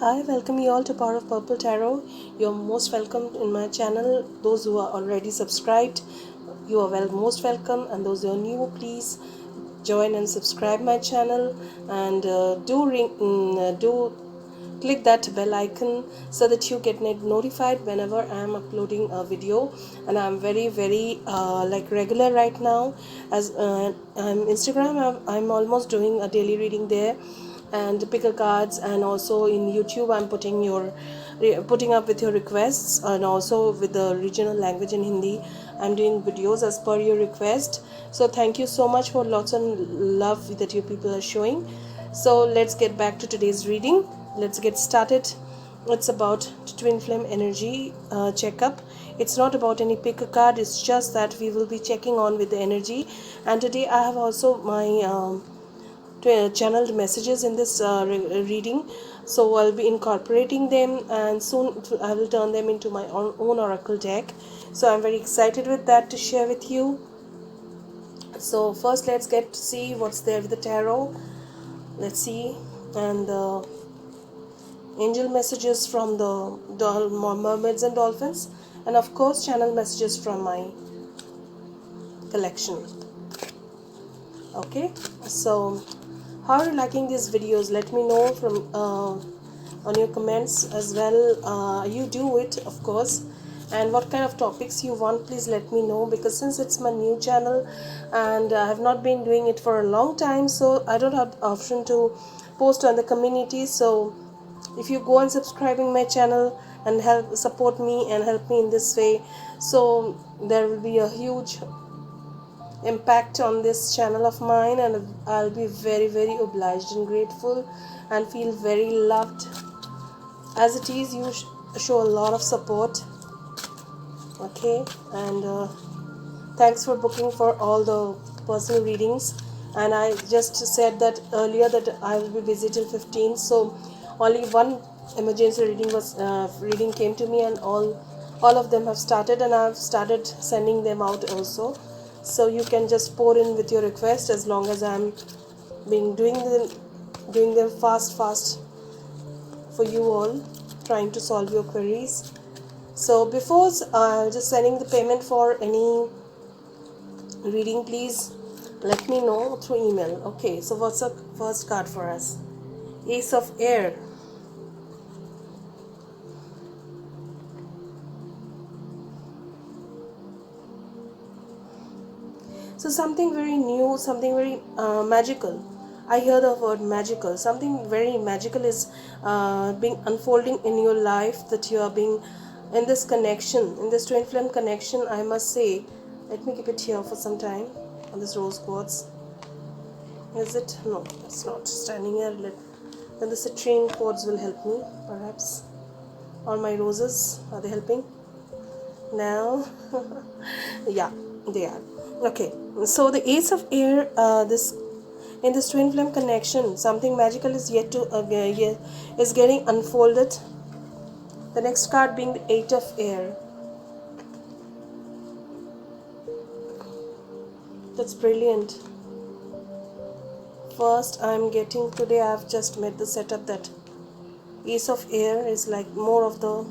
I welcome you all to Power of Purple Tarot. You're most welcome in my channel. Those who are already subscribed, you are most welcome, and those who are new, please join and subscribe my channel, and do click that bell icon so that you get notified whenever I am uploading a video. And I'm very like regular right now, as I'm Instagram. I'm almost doing a daily reading there and pick a cards, and also in YouTube I'm putting up with your requests, and also with the regional language in Hindi I'm doing videos as per your request. So thank you so much for lots of love that you people are showing. So let's get back to today's reading. Let's get started. It's about twin flame energy checkup. It's not about any pick a card, it's just that we will be checking on with the energy. And today I have also my channeled messages in this reading, so I'll be incorporating them, and soon I will turn them into my own oracle deck. So I'm very excited with that to share with you. So first let's get to see what's there with the tarot. Let's see. And the angel messages from the mermaids and dolphins, and of course channel messages from my collection. Okay, so how are you liking these videos? Let me know from on your comments as well. You do it, of course. And what kind of topics you want, please let me know, because since it's my new channel and I have not been doing it for a long time, so I don't have the option to post on the community. So if you go and subscribing my channel and help support me and help me in this way, so there will be a huge impact on this channel of mine, and I'll be very obliged and grateful and feel very loved. As it is, you show a lot of support. Okay, and thanks for booking for all the personal readings. And I just said that earlier that I will be busy till 15, so only one emergency reading came to me, and all of them have started, and I've started sending them out also. So you can just pour in with your request, as long as I'm being doing them fast for you all, trying to solve your queries. So before just sending the payment for any reading, please let me know through email. Okay, so what's the first card for us? Ace of Air. So something very new, something very magical. I hear the word magical. Something very magical is being unfolding in your life, that you are being in this connection, in this twin flame connection. I must say, let me keep it here for some time on this rose quartz. Is it? No, it's not. Standing here, then the citrine quartz will help me, perhaps. Or my roses, are they helping? Now, yeah, they are. Okay, so the Ace of Air, this in this twin flame connection, something magical is yet to is getting unfolded. The next card being the Eight of Air. That's brilliant. First, I'm getting today. I've just made the setup that Ace of Air is like more of the,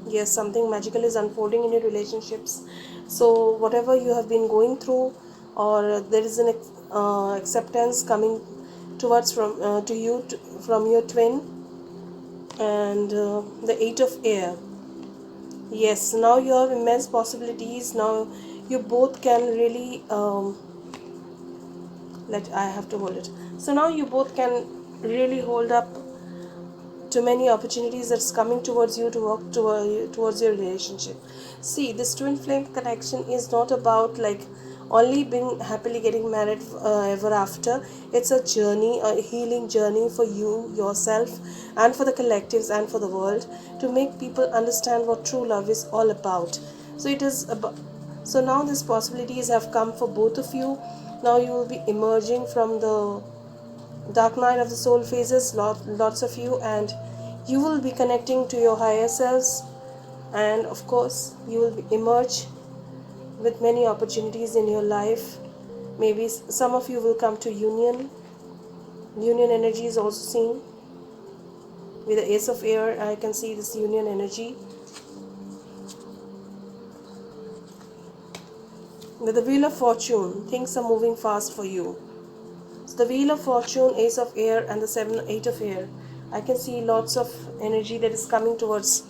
yes, something magical is unfolding in your relationships. So whatever you have been going through, or there is an acceptance coming towards to you from your twin. And the Eight of Air. Yes, now you have immense possibilities. Now you both can really I have to hold it. So now you both can really hold up to many opportunities that's coming towards you to work towards your relationship. See, this twin flame connection is not about like only being happily getting married ever after. It's a journey, a healing journey for you, yourself, and for the collectives and for the world, to make people understand what true love is all about. So it is about, so now these possibilities have come for both of you. Now you will be emerging from the dark night of the soul phases, lots of you, and you will be connecting to your higher selves, and of course you will emerge with many opportunities in your life. Maybe some of you will come to union energy is also seen. With the Ace of Air, I can see this union energy. With the Wheel of Fortune, things are moving fast for you. So the Wheel of Fortune, Ace of Air, and the 8 of Air. I can see lots of energy that is coming towards,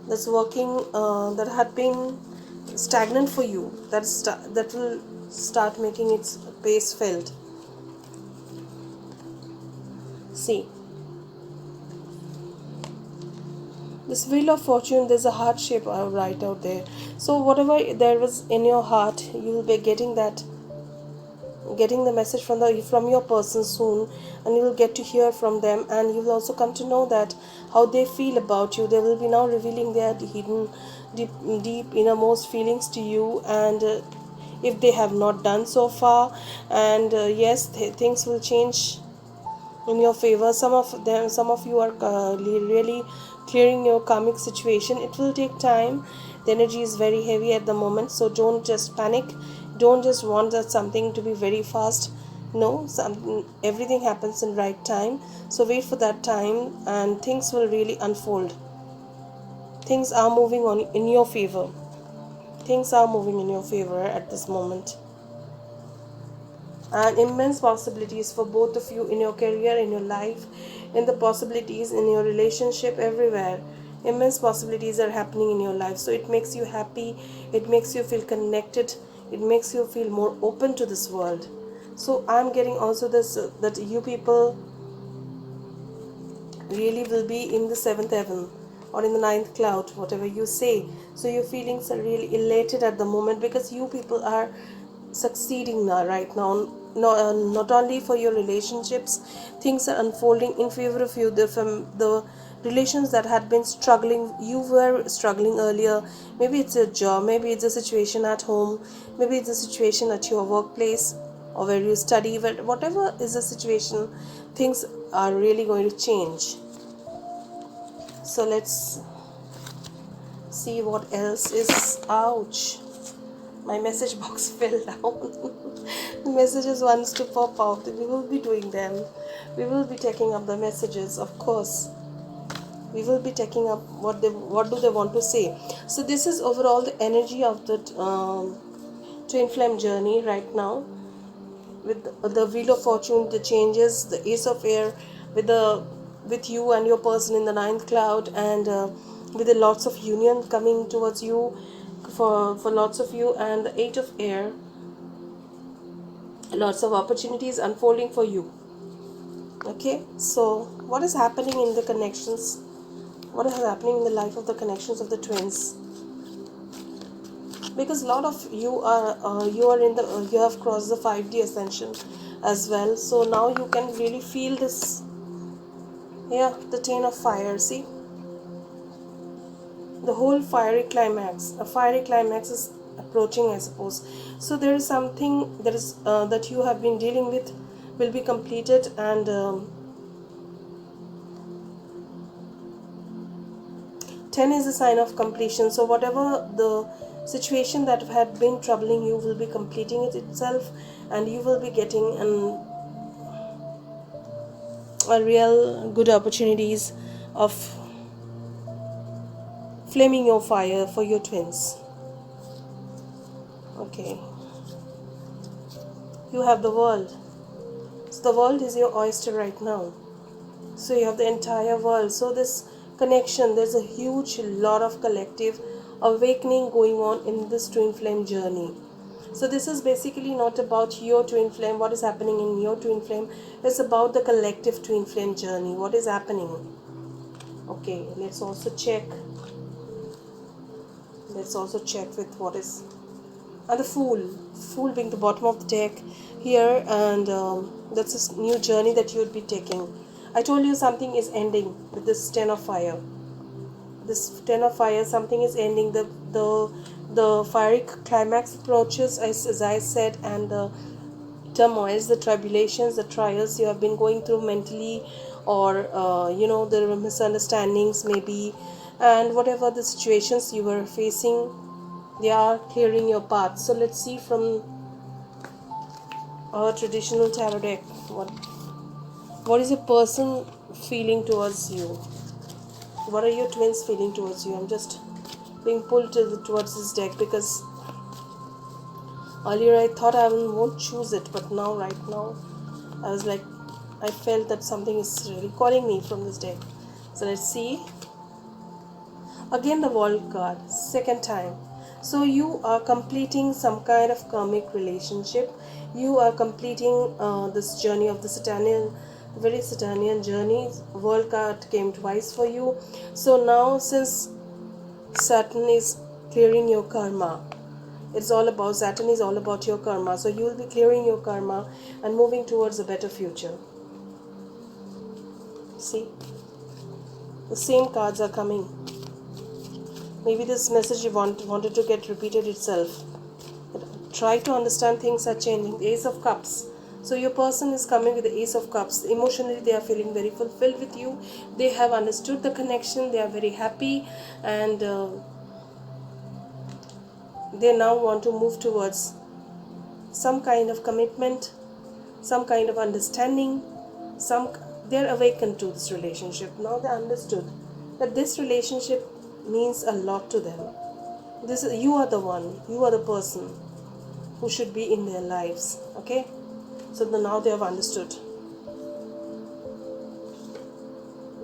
that's working, that had been stagnant for you. That will start making its pace felt. See, this Wheel of Fortune, there's a heart shape right out there. So whatever there was in your heart, you will be getting the message from your person soon, and you will get to hear from them, and you will also come to know that how they feel about you. They will be now revealing their hidden deep innermost feelings to you, and if they have not done so far, and yes, things will change in your favor. Some of you are really clearing your karmic situation. It will take time. The energy is very heavy at the moment, so don't just panic. Don't just want that something to be very fast. No, everything happens in right time, so wait for that time and things will really unfold. Things are moving on in your favor. Things are moving in your favor at this moment, and immense possibilities for both of you in your career, in your life, in the possibilities in your relationship, everywhere. Immense possibilities are happening in your life, so it makes you happy, it makes you feel connected, it makes you feel more open to this world. So I'm getting also this that you people really will be in the seventh heaven or in the ninth cloud, whatever you say. So your feelings are really elated at the moment, because you people are succeeding now, right now. Not only for your relationships, things are unfolding in favor of you. From the relations that had been struggling, you were struggling earlier. Maybe it's a job, maybe it's a situation at home, maybe it's a situation at your workplace or where you study. But whatever is the situation, things are really going to change. So let's see what else is. Ouch, my message box fell down. The messages wants to pop out. We will be doing them. We will be taking up the messages, of course. We will be taking up what do they want to say. So this is overall the energy of the twin flame journey right now, with the Wheel of Fortune, the changes, the Ace of Air, with you and your person in the ninth cloud, and with the lots of union coming towards you for lots of you, and the Eight of Air, lots of opportunities unfolding for you. Okay, so what is happening in the connections? What is happening in the life of the connections of the twins? Because a lot of you are in the you have crossed the 5D ascension as well, so now you can really feel this. Yeah, the Ten of Fire. See, the whole fiery climax. A fiery climax is approaching, I suppose. So there is something that you have been dealing with will be completed, and 10 is a sign of completion. So whatever the situation that had been troubling you will be completing it itself, and you will be getting a real good opportunities of flaming your fire for your twins. Okay, you have the world. So the world is your oyster right now. So you have the entire world. So this connection, there's a huge lot of collective awakening going on in this twin flame journey. So this is basically not about your twin flame, what is happening in your twin flame. It's about the collective twin flame journey, what is happening. Okay, let's also check with what is the fool being the bottom of the deck here, and that's a new journey that you would be taking. I told you something is ending with this Ten of Fire. This Ten of Fire, something is ending. The fiery climax approaches, as I said, and the turmoils, the tribulations, the trials you have been going through mentally, or there were misunderstandings maybe, and whatever the situations you were facing, they are clearing your path. So let's see from our traditional tarot deck What is your person feeling towards you? What are your twins feeling towards you? I'm just being pulled towards this deck because earlier I thought I won't choose it, but now, right now, I was like, I felt that something is really calling me from this deck. So let's see. Again, the World card, second time. So you are completing some kind of karmic relationship. You are completing this journey of the Saturnian, very Saturnian journey. World card came twice for you. So now, since Saturn is clearing your karma, it's all about, Saturn is all about your karma. So you will be clearing your karma and moving towards a better future. See, the same cards are coming. Maybe this message you wanted to get repeated itself. Try to understand things are changing. The Ace of Cups. So your person is coming with the Ace of Cups. Emotionally, they are feeling very fulfilled with you. They have understood the connection. They are very happy, and they now want to move towards some kind of commitment, some kind of understanding. They're awakened to this relationship. Now they understood that this relationship means a lot to them. You are the one. You are the person who should be in their lives. Okay, so now they have understood.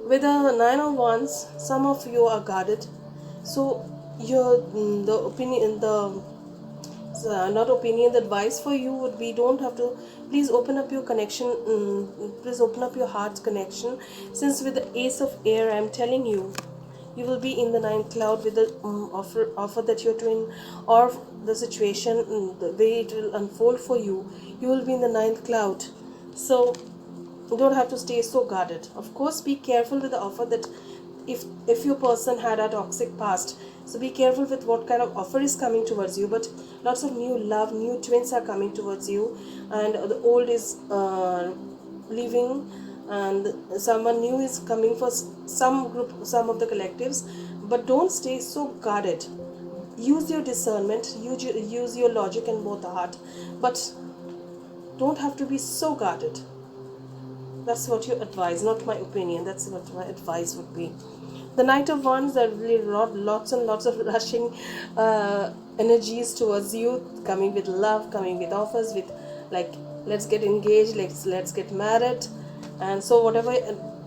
With the Nine of Wands, some of you are guarded. So the opinion, the advice for you would be, don't have to, please open up your connection, please open up your heart's connection. Since with the Ace of Air, I'm telling you, you will be in the ninth cloud with the offer that you're doing, or the situation, the way it will unfold for you. You will be in the ninth cloud. So you don't have to stay so guarded. Of course, be careful with the offer that if your person had a toxic past, so be careful with what kind of offer is coming towards you. But lots of new love, new twins are coming towards you, and the old is leaving, and someone new is coming for some group, some of the collectives. But don't stay so guarded. Use your discernment, use your logic and both the heart, but don't have to be so guarded. That's what you advise, not my opinion. That's what my advice would be. The Knight of Wands, there are really lots and lots of rushing energies towards you, coming with love, coming with offers, with like, let's get engaged, let's get married. And so whatever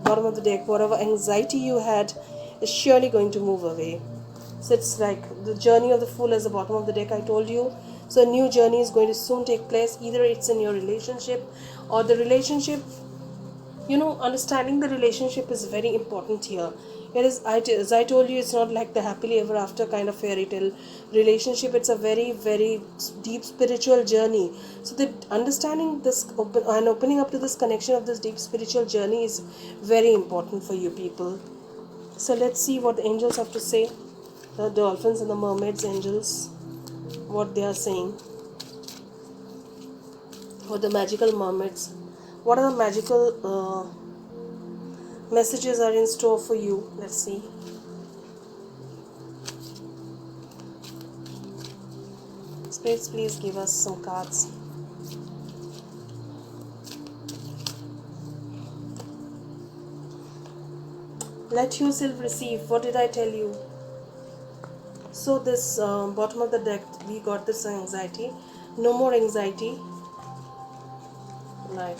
bottom of the deck, whatever anxiety you had is surely going to move away. So it's like the journey of the Fool as the bottom of the deck, I told you. So a new journey is going to soon take place. Either it's in your relationship, or the relationship, understanding the relationship is very important here. It is, as I told you, it's not like the happily ever after kind of fairy tale relationship. It's a very, very deep spiritual journey. So the understanding this and opening up to this connection of this deep spiritual journey is very important for you people. So let's see what the angels have to say. The dolphins and the mermaids, angels, what they are saying. Or the magical mermaids. What are the magical messages are in store for you? Let's see. Spirits, please give us some cards. Let yourself receive. What did I tell you? So this bottom of the deck, we got this anxiety. No more anxiety. Like,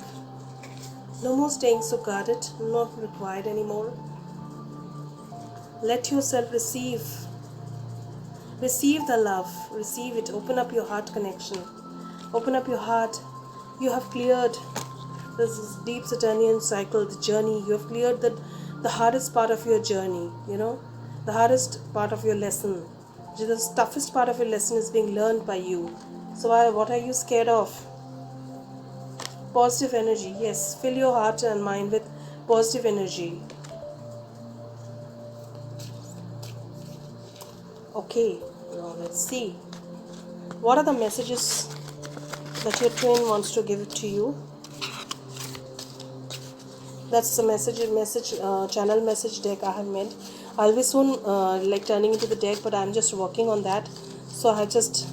no more staying so guarded, not required anymore. Let yourself receive. Receive the love. Receive it. Open up your heart connection. Open up your heart. You have cleared this deep Saturnian cycle, the journey. You have cleared the hardest part of your journey, the hardest part of your lesson. The toughest part of your lesson is being learned by you. So what are you scared of? Positive energy. Yes, fill your heart and mind with positive energy. Okay, now let's see. What are the messages that your twin wants to give to you? That's the message channel message deck I have made. I'll be soon turning into the deck, but I'm just working on that. So I just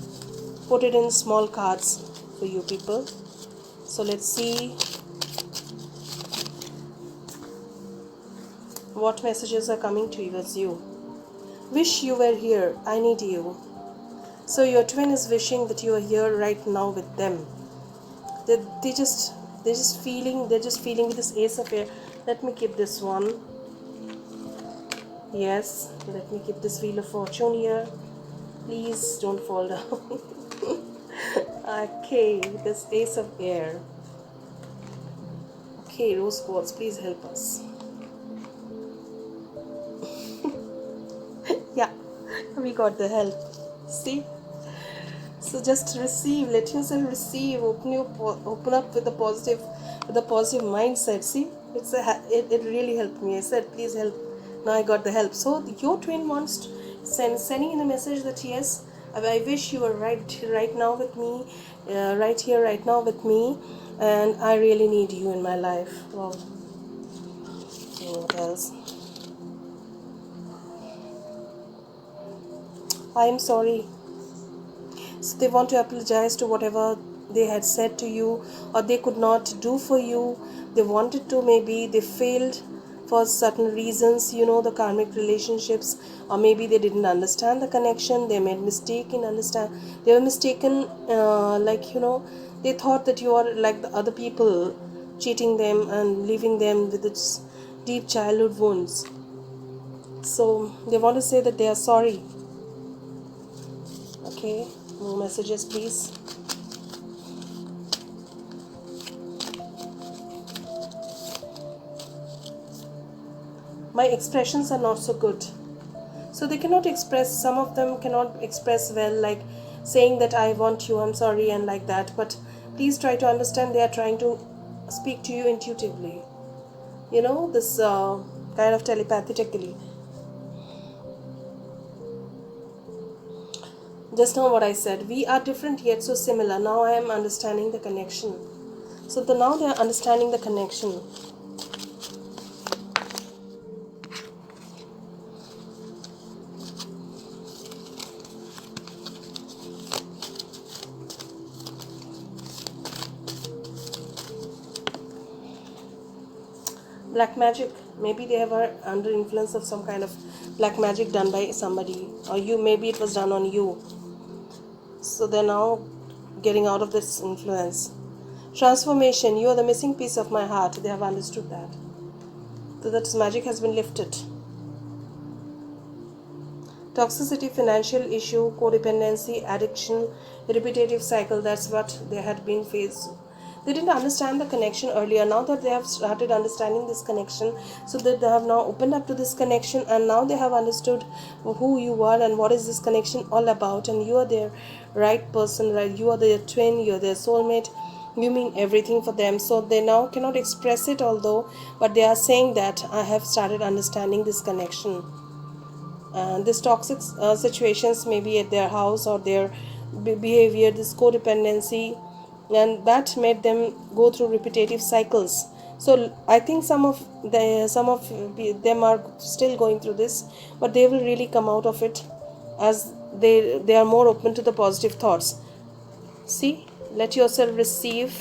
put it in small cards for you people. So let's see what messages are coming to you as you. Wish you were here. I need you. So your twin is wishing that you are here right now with them. They're just feeling with this Ace of Air. Let me keep this one. Yes, let me keep this Wheel of Fortune here. Please don't fall down. Okay, this Ace of Air. Okay, Rose Quartz, please help us. Yeah, we got the help. See? So just receive, let yourself receive, open up with a positive mindset. See, it really helped me. I said, please help. Now I got the help. So your twin wants to sending in a message that yes, I wish you were right now with me, right here, right now with me, and I really need you in my life. Wow. What else? I am sorry. So they want to apologize to whatever they had said to you or they could not do for you. They wanted to, maybe they failed for certain reasons, the karmic relationships, or maybe they didn't understand the connection. They made mistake in understand. They were mistaken, they thought that you are like the other people, cheating them and leaving them with its deep childhood wounds. So they want to say that they are sorry. Okay, more messages please. My expressions are not so good. So they cannot express, some of them cannot express well, like saying that I want you, I'm sorry, and like that. But please try to understand they are trying to speak to you intuitively. This kind of telepathically. Just now what I said, we are different yet so similar. Now I am understanding the connection. So now they are understanding the connection. Black magic, maybe they were under influence of some kind of black magic done by somebody, or you, maybe it was done on you. So they're now getting out of this influence. Transformation, you are the missing piece of my heart. They have understood that. So that magic has been lifted. Toxicity, financial issue, codependency, addiction, repetitive cycle, that's what they had been faced. They didn't understand the connection earlier. Now that they have started understanding this connection, so that they have now opened up to this connection, and now they have understood who you are and what is this connection all about, and you are their right person, right? You are their twin, you are their soulmate, you mean everything for them. So they now cannot express it, although, but they are saying that I have started understanding this connection. And this toxic situations, maybe at their house or their behavior, this codependency, and that made them go through repetitive cycles. So I think some of them are still going through this, but they will really come out of it as they are more open to the positive thoughts. See, let yourself receive.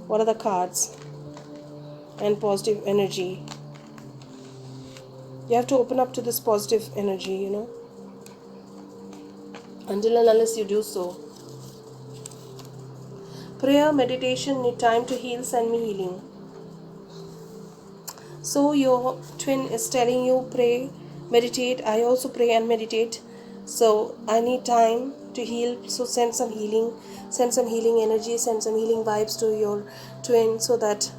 What are the cards? And positive energy. You have to open up to this positive energy, until and unless you do so. Prayer, meditation, need time to heal, send me healing. So your twin is telling you, pray, meditate. I also pray and meditate. So I need time to heal. So send some healing energy, send some healing vibes to your twin, so that,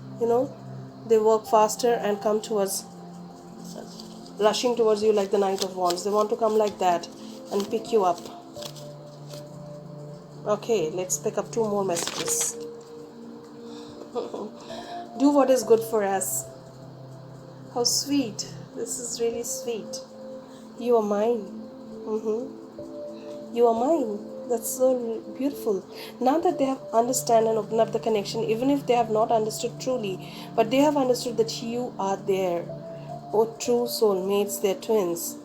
they work faster and come towards, rushing towards you like the Knight of Wands. They want to come like that and pick you up. Okay, let's pick up 2 more messages. Do what is good for us. How sweet. This is really sweet. You are mine. You are mine. That's so beautiful. Now that they have understand and opened up the connection, even if they have not understood truly, but they have understood that you are there. Oh, true soulmates, they're twins.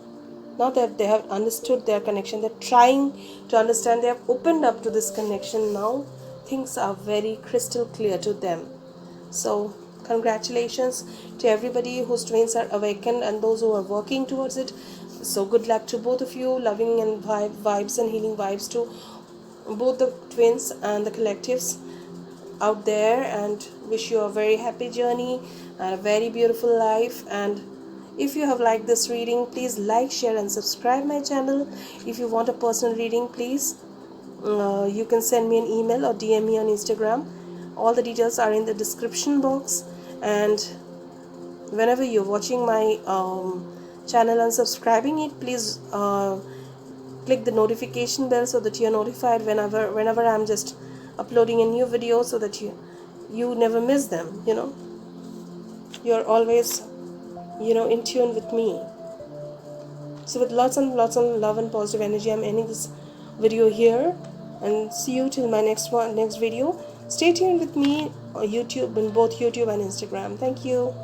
Now that they have understood their connection, they're trying to understand, they have opened up to this connection. Now things are very crystal clear to them. So Congratulations to everybody whose twins are awakened and those who are working towards it. So good luck to both of you. Loving and vibes and healing vibes to both the twins and the collectives out there, and wish you a very happy journey and a very beautiful life. And if you have liked this reading, please like, share and subscribe my channel. If you want a personal reading, please you can send me an email or DM me on Instagram. All the details are in the description box. And whenever you're watching my channel and subscribing it, please click the notification bell so that you're notified whenever I'm just uploading a new video, so that you never miss them. You're always in tune with me. So with lots and lots of love and positive energy, I'm ending this video here, and see you till my next video. Stay tuned with me on YouTube, in both YouTube and Instagram. Thank you.